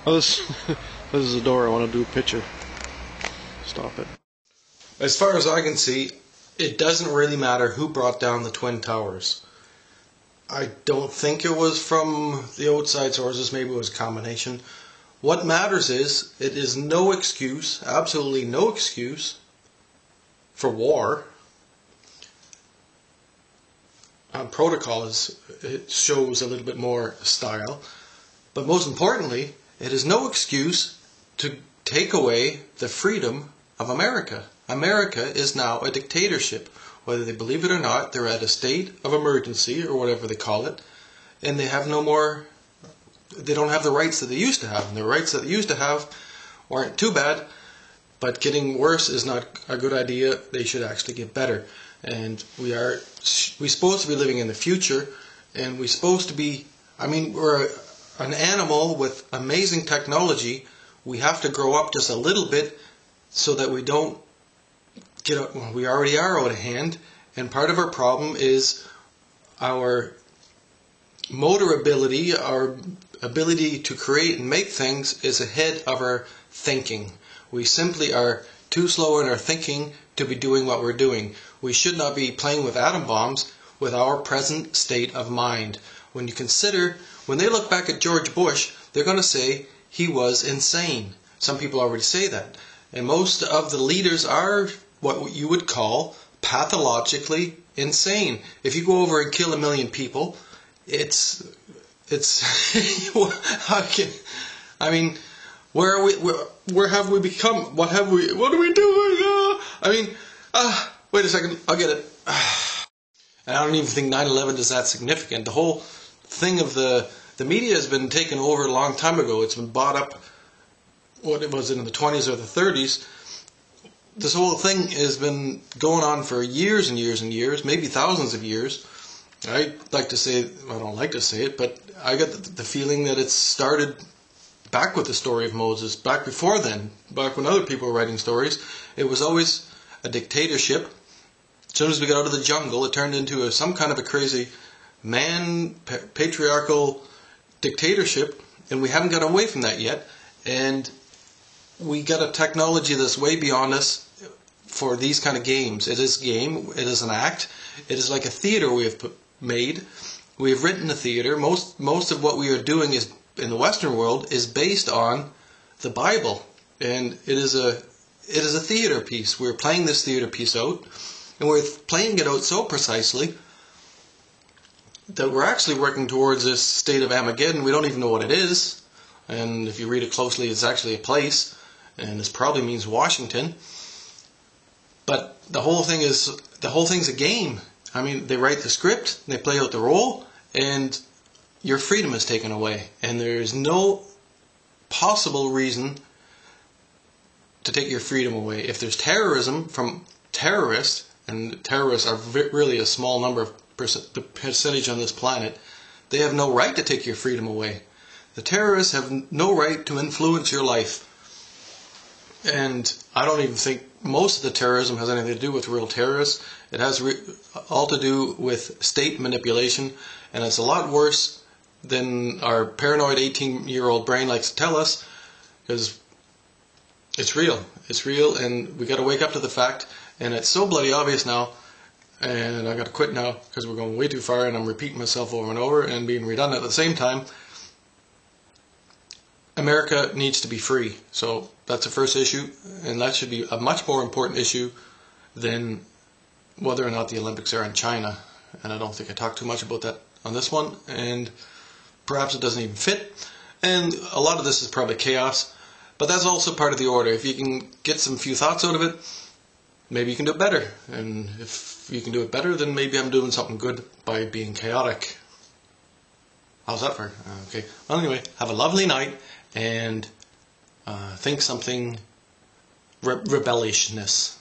Oh, this is the door. I want to do a picture. Stop it. As far as I can see, it doesn't really matter who brought down the Twin Towers. I don't think it was from the outside sources. Maybe it was a combination. What matters is, it is no excuse, absolutely no excuse, for war. Protocol it shows a little bit more style. But most importantly, it is no excuse to take away the freedom of America. America is now a dictatorship. Whether they believe it or not, they're at a state of emergency, or whatever they call it, and they have no more, they don't have the rights that they used to have. And the rights that they used to have weren't too bad, but getting worse is not a good idea. They should actually get better. And we're supposed to be living in the future, and we're supposed to be, we're an animal with amazing technology. We have to grow up just a little bit so that we don't get out. Well, we already are out of hand, and part of our problem is our motor ability, our ability to create and make things is ahead of our thinking. We simply are too slow in our thinking to be doing what we're doing. We should not be playing with atom bombs with our present state of mind. When you consider, when they look back at George Bush, they're going to say he was insane. Some people already say that. And most of the leaders are what you would call pathologically insane. If you go over and kill 1 million people, it's where are we? Where have we become? What are we doing? Wait a second, I'll get it. And I don't even think 9/11 is that significant. The whole thing of the media has been taken over a long time ago. It's been bought up. What was it, in the 20s or the 30s? This whole thing has been going on for years and years and years, maybe thousands of years. I like to say, I don't like to say it, but I get the feeling that it started back with the story of Moses, back before then, back when other people were writing stories. It was always a dictatorship. As soon as we got out of the jungle, it turned into some kind of a crazy patriarchal dictatorship, and we haven't got away from that yet. And we got a technology that's way beyond us for these kind of games. It is game, it is an act, it is like a theater we have made. We have written a theater. Most of what we are doing is in the Western world is based on the Bible, and it is a theater piece. We're playing this theater piece out, and we're playing it out so precisely that we're actually working towards this state of Armageddon. We don't even know what it is, and if you read it closely, it's actually a place, and this probably means Washington. But the whole thing's a game. They write the script, they play out the role, and your freedom is taken away. And there is no possible reason to take your freedom away. If there's terrorism from terrorists, and terrorists are really a small number of percentage on this planet, they have no right to take your freedom away. The terrorists have no right to influence your life. And I don't even think most of the terrorism has anything to do with real terrorists. It has all to do with state manipulation, and it's a lot worse than our paranoid 18-year-old brain likes to tell us, because it's real. It's real, and we got to wake up to the fact, and it's so bloody obvious now, and I got to quit now because we're going way too far, and I'm repeating myself over and over and being redundant at the same time. America needs to be free. So that's the first issue, and that should be a much more important issue than whether or not the Olympics are in China. And I don't think I talked too much about that on this one, and perhaps it doesn't even fit. And a lot of this is probably chaos, but that's also part of the order. If you can get some few thoughts out of it, maybe you can do it better. And if you can do it better, then maybe I'm doing something good by being chaotic. How's that for? Okay. Well, anyway, have a lovely night, and think something rebellishness.